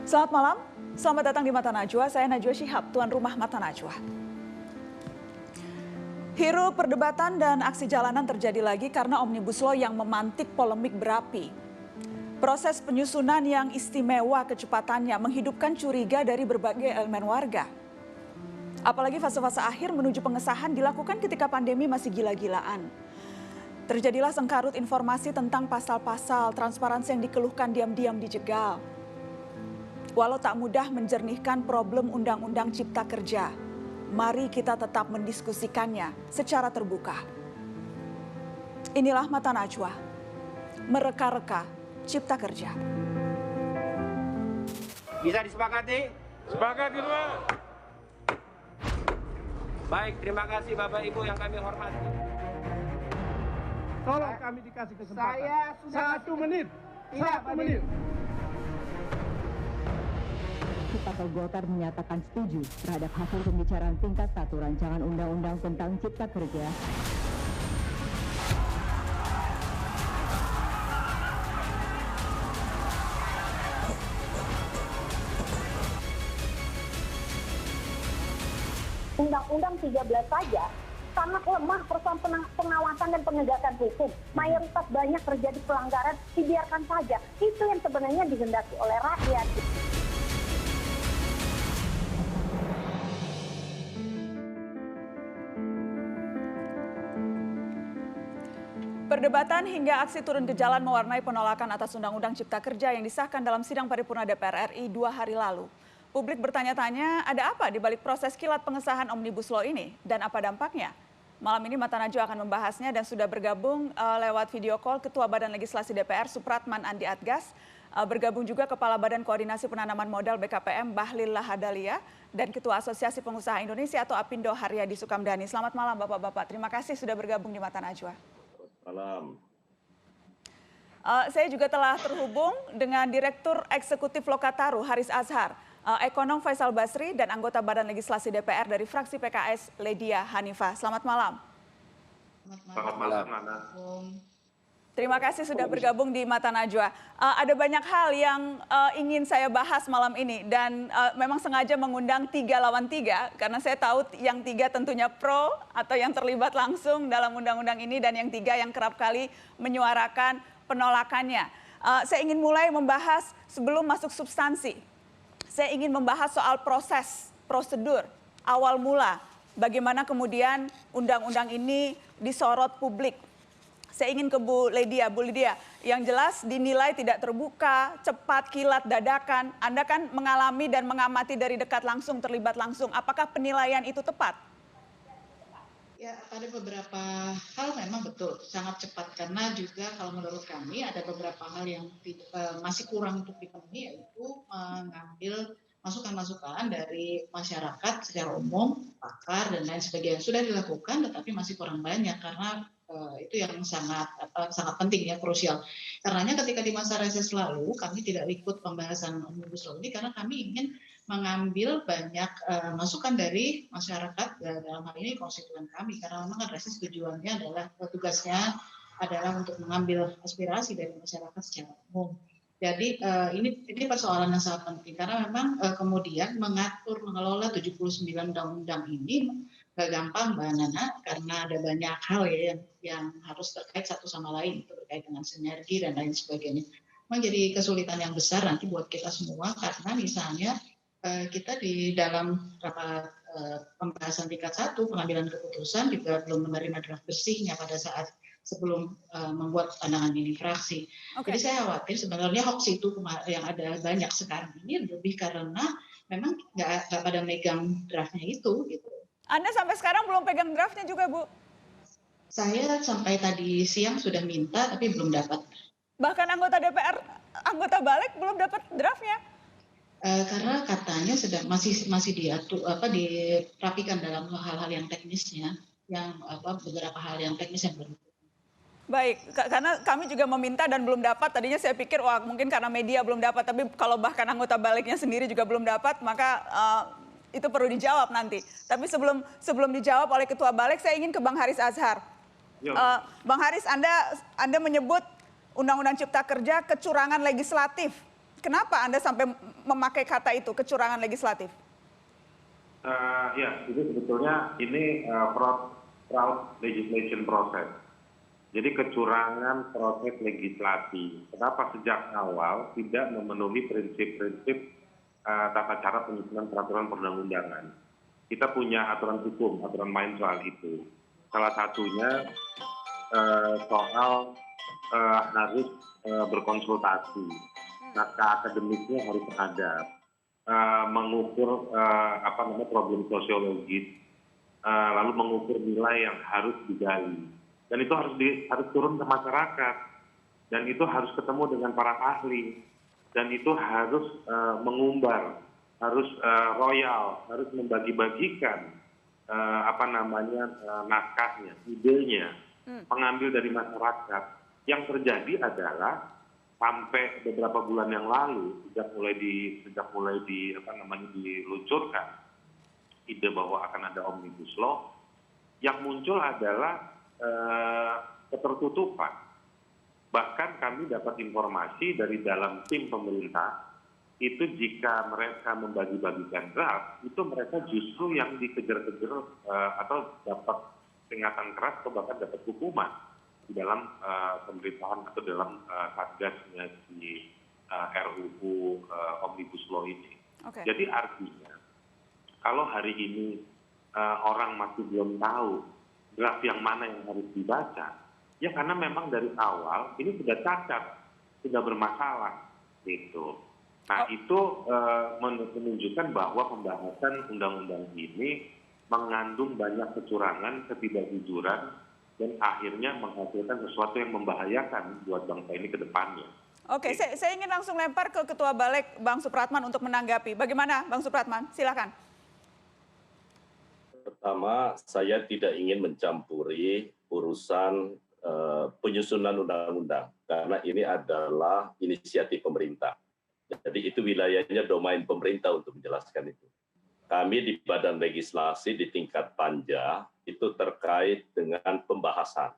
Selamat malam, selamat datang di Mata Najwa. Saya Najwa Shihab, tuan rumah Mata Najwa. Hiruk perdebatan dan aksi jalanan terjadi lagi karena Omnibus Law yang memantik polemik berapi. Proses penyusunan yang istimewa kecepatannya menghidupkan curiga dari berbagai elemen warga. Apalagi fase-fase akhir menuju pengesahan dilakukan ketika pandemi masih gila-gilaan. Terjadilah sengkarut informasi tentang pasal-pasal transparansi yang dikeluhkan diam-diam dijegal. Walau tak mudah menjernihkan problem Undang-Undang Cipta Kerja, mari kita tetap mendiskusikannya secara terbuka. Inilah Mata Najwa, mereka-reka Cipta Kerja. Bisa disepakati? Sepakat kedua. Baik, terima kasih Bapak Ibu yang kami hormati. Tolong kami dikasih kesempatan. Saya sudah 1 menit. Tidak, 1 menit. Partai Golkar menyatakan setuju terhadap hasil pembicaraan tingkat 1 rancangan undang-undang tentang Cipta Kerja. Undang-Undang 13 saja sangat lemah persoalan pengawasan dan penegakan hukum. Mayoritas banyak terjadi pelanggaran, dibiarkan saja. Itu yang sebenarnya dihendaki oleh rakyat. Perdebatan hingga aksi turun ke jalan mewarnai penolakan atas Undang-Undang Cipta Kerja yang disahkan dalam sidang paripurna DPR RI 2 hari lalu. Publik bertanya-tanya, ada apa di balik proses kilat pengesahan Omnibus Law ini dan apa dampaknya? Malam ini Mata Najwa akan membahasnya dan sudah bergabung lewat video call Ketua Badan Legislasi DPR Supratman Andi Adgas, bergabung juga Kepala Badan Koordinasi Penanaman Modal BKPM Bahlil Lahadalia dan Ketua Asosiasi Pengusaha Indonesia atau Apindo Haryadi Sukamdhani. Selamat malam Bapak-Bapak, terima kasih sudah bergabung di Mata Najwa. Malam. Saya juga telah terhubung dengan Direktur Eksekutif Lokataru Haris Azhar, Ekonom Faisal Basri dan anggota Badan Legislasi DPR dari fraksi PKS Ledia Hanifah. Selamat malam. Selamat malam. Terima kasih sudah bergabung di Mata Najwa. Ada banyak hal yang ingin saya bahas malam ini dan memang sengaja mengundang 3 lawan 3 karena saya tahu yang 3 tentunya pro atau yang terlibat langsung dalam undang-undang ini dan yang 3 yang kerap kali menyuarakan penolakannya. Saya ingin mulai membahas sebelum masuk substansi. Saya ingin membahas soal proses, prosedur, awal mula. Bagaimana kemudian undang-undang ini disorot publik. Saya ingin ke Bu Ledia. Bu Ledia, yang jelas dinilai tidak terbuka, cepat, kilat, dadakan. Anda kan mengalami dan mengamati dari dekat langsung, terlibat langsung. Apakah penilaian itu tepat? Ya, pada beberapa hal memang betul, sangat cepat. Karena juga kalau menurut kami ada beberapa hal yang masih kurang untuk dipenuhi, yaitu mengambil masukan-masukan dari masyarakat secara umum, pakar, dan lain sebagainya. Sudah dilakukan, tetapi masih kurang banyak karena itu yang sangat penting ya, krusial. Karenanya ketika di masa reses lalu kami tidak ikut pembahasan Omnibus Law ini karena kami ingin mengambil banyak masukan dari masyarakat dalam hal ini konstituen kami, karena memang kan reses tujuannya adalah tugasnya adalah untuk mengambil aspirasi dari masyarakat secara umum. Jadi ini persoalan yang sangat penting karena memang kemudian mengelola 79 undang-undang ini gak gampang Mbak Nana, karena ada banyak hal ya yang harus terkait satu sama lain, itu terkait dengan sinergi dan lain sebagainya. Menjadi kesulitan yang besar nanti buat kita semua karena misalnya kita di dalam rapat pembahasan tingkat 1 pengambilan keputusan juga belum menerima draft bersihnya pada saat sebelum membuat pandangan ini fraksi. Jadi saya khawatir sebenarnya hoax itu yang ada banyak sekarang ini lebih karena memang nggak pada megang draftnya itu gitu. Anda sampai sekarang belum pegang draftnya juga, Bu? Saya sampai tadi siang sudah minta, tapi belum dapat. Bahkan anggota DPR, anggota Balik belum dapat draftnya? Karena katanya sedang masih diatur, dirapikan dalam hal-hal yang teknisnya, yang beberapa hal yang teknis yang belum. Baik, karena kami juga meminta dan belum dapat. Tadinya saya pikir, wah mungkin karena media belum dapat, tapi kalau bahkan anggota Baliknya sendiri juga belum dapat, maka itu perlu dijawab nanti. Tapi sebelum dijawab oleh Ketua Balik, saya ingin ke Bang Haris Azhar. Bang Haris, Anda menyebut Undang-Undang Cipta Kerja kecurangan legislatif kenapa Anda sampai memakai kata itu, kecurangan legislatif? Ya, jadi sebetulnya ini fraud legislation process. Jadi kecurangan proses legislasi. Kenapa sejak awal tidak memenuhi prinsip-prinsip tata cara penyusunan peraturan perundang-undangan? Kita punya aturan hukum, aturan main soal itu. Salah satunya soal harus berkonsultasi, naskah akademiknya harus ada, mengukur problem sosiologis, lalu mengukur nilai yang harus digali, dan itu harus turun ke masyarakat, dan itu harus ketemu dengan para ahli, dan itu harus mengumbar, harus royal, harus membagi-bagikan naskahnya, idenya, mengambil dari masyarakat. Yang terjadi adalah sampai beberapa bulan yang lalu sejak mulai diluncurkan ide bahwa akan ada omnibus law, yang muncul adalah ketertutupan. Bahkan kami dapat informasi dari dalam tim pemerintah itu jika mereka membagi-bagikan draft, itu mereka justru yang dikejar-kejar atau dapat peringatan keras atau bahkan dapat hukuman di dalam pemerintahan atau dalam satgasnya di RUU Omnibus Law ini. Okay. Jadi artinya kalau hari ini orang masih belum tahu draft yang mana yang harus dibaca, ya karena memang dari awal ini sudah cacat, sudah bermasalah gitu. Nah itu menunjukkan bahwa pembahasan undang-undang ini mengandung banyak kecurangan, ketidakjujuran, dan akhirnya menghasilkan sesuatu yang membahayakan buat bangsa ini ke depannya. Oke, saya ingin langsung lempar ke Ketua Balik, Bang Supratman, untuk menanggapi. Bagaimana, Bang Supratman? Silakan. Pertama, saya tidak ingin mencampuri urusan penyusunan undang-undang, karena ini adalah inisiatif pemerintah. Jadi itu wilayahnya domain pemerintah untuk menjelaskan itu. Kami di Badan Legislasi di tingkat panja itu terkait dengan pembahasan.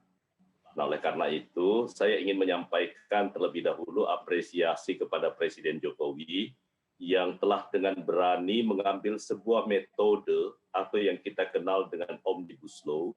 Nah, oleh karena itu, saya ingin menyampaikan terlebih dahulu apresiasi kepada Presiden Jokowi yang telah dengan berani mengambil sebuah metode atau yang kita kenal dengan Omnibus Law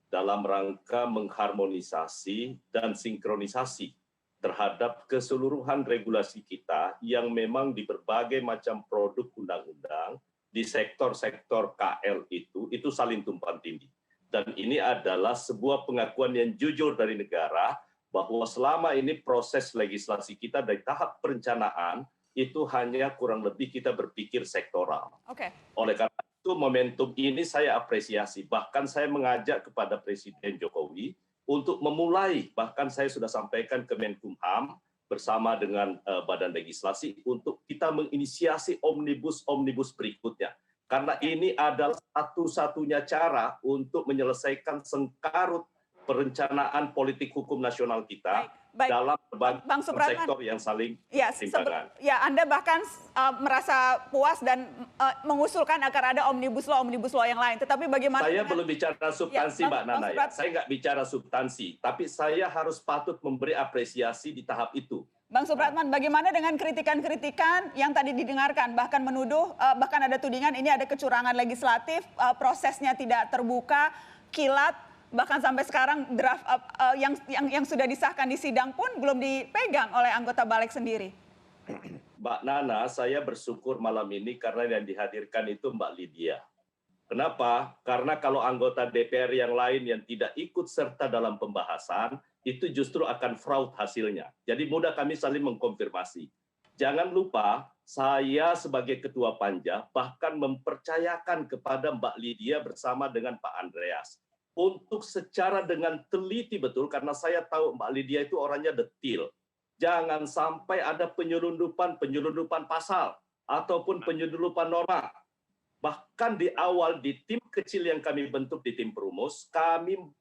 dalam rangka mengharmonisasi dan sinkronisasi terhadap keseluruhan regulasi kita yang memang di berbagai macam produk undang-undang di sektor-sektor KL itu saling tumpang tindih. Dan ini adalah sebuah pengakuan yang jujur dari negara bahwa selama ini proses legislasi kita dari tahap perencanaan itu hanya kurang lebih kita berpikir sektoral. Oke. Oleh karena itu momentum ini saya apresiasi. Bahkan saya mengajak kepada Presiden Jokowi untuk memulai, bahkan saya sudah sampaikan ke Menkumham bersama dengan Badan Legislasi untuk kita menginisiasi omnibus berikutnya. Karena ini adalah satu-satunya cara untuk menyelesaikan sengkarut perencanaan politik hukum nasional kita dalam berbagai sektor yang saling bertimbangan. Ya, Anda bahkan merasa puas dan mengusulkan agar ada omnibus law yang lain. Tetapi bagaimana? Saya belum bicara substansi, ya, Mbak Nana. Ya. Saya nggak bicara substansi, tapi saya harus patut memberi apresiasi di tahap itu. Bang Supratman, bagaimana dengan kritikan-kritikan yang tadi didengarkan, bahkan menuduh, bahkan ada tudingan ini ada kecurangan legislatif, prosesnya tidak terbuka, kilat, bahkan sampai sekarang draft yang sudah disahkan di sidang pun belum dipegang oleh anggota Balik sendiri. Mbak Nana, saya bersyukur malam ini karena yang dihadirkan itu Mbak Lydia. Kenapa? Karena kalau anggota DPR yang lain yang tidak ikut serta dalam pembahasan, itu justru akan fraud hasilnya. Jadi mudah kami saling mengkonfirmasi. Jangan lupa, saya sebagai Ketua Panja bahkan mempercayakan kepada Mbak Lydia bersama dengan Pak Andreas untuk secara dengan teliti betul, karena saya tahu Mbak Lydia itu orangnya detil. Jangan sampai ada penyelundupan pasal ataupun penyelundupan norma. Bahkan di awal di tim kecil yang kami bentuk di tim perumus,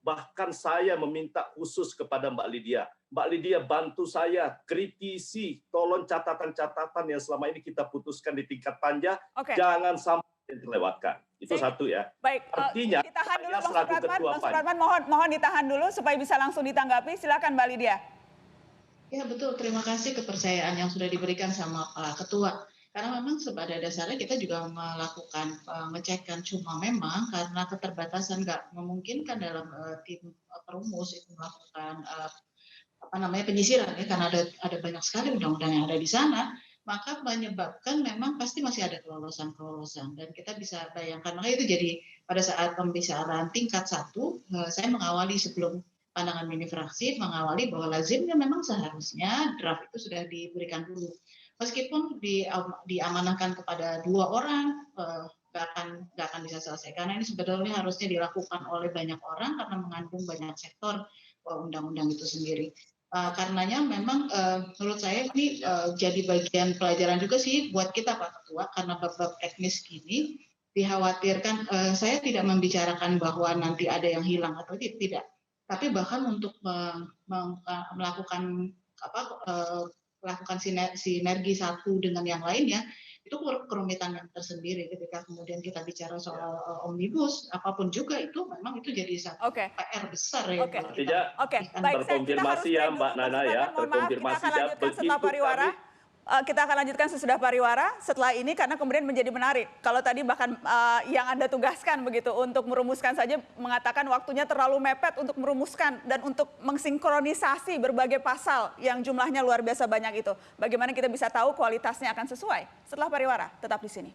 bahkan saya meminta khusus kepada Mbak Lydia. Mbak Lydia, bantu saya kritisi, tolong catatan-catatan yang selama ini kita putuskan di tingkat panja, jangan sampai terlewatkan. Itu satu ya. Baik, artinya ditahan dulu Bang Supratman, mohon ditahan dulu supaya bisa langsung ditanggapi. Silakan Mbak Lydia. Ya betul, terima kasih kepercayaan yang sudah diberikan sama Pak Ketua. Karena memang pada dasarnya kita juga melakukan pengecekan, cuma memang karena keterbatasan nggak memungkinkan dalam tim perumus itu melakukan penyisiran ya, karena ada banyak sekali undang-undang yang ada di sana, maka menyebabkan memang pasti masih ada kelolosan dan kita bisa bayangkan, makanya itu jadi pada saat pembicaraan tingkat 1, saya mengawali sebelum pandangan mini fraksi mengawali bahwa lazimnya memang seharusnya draft itu sudah diberikan dulu. Meskipun diamanahkan kepada 2 orang, nggak akan bisa selesai. Karena ini sebetulnya harusnya dilakukan oleh banyak orang karena mengandung banyak sektor undang-undang itu sendiri. Karenanya memang menurut saya ini jadi bagian pelajaran juga sih buat kita Pak Ketua, karena bab-bab teknis gini dikhawatirkan, saya tidak membicarakan bahwa nanti ada yang hilang atau tidak. Tapi bahkan untuk melakukan sinergi satu dengan yang lainnya, itu kerumitan yang tersendiri ketika kemudian kita bicara soal omnibus, apapun juga itu memang itu jadi satu PR besar ya. Artinya baik, terkonfirmasi ya Mbak Nana ya, terkonfirmasi ya begitu kita akan lanjutkan sesudah pariwara setelah ini karena kemudian menjadi menarik. Kalau tadi bahkan yang Anda tugaskan begitu untuk merumuskan saja mengatakan waktunya terlalu mepet untuk merumuskan dan untuk mensinkronisasi berbagai pasal yang jumlahnya luar biasa banyak itu. Bagaimana kita bisa tahu kualitasnya akan sesuai? Setelah pariwara, tetap di sini.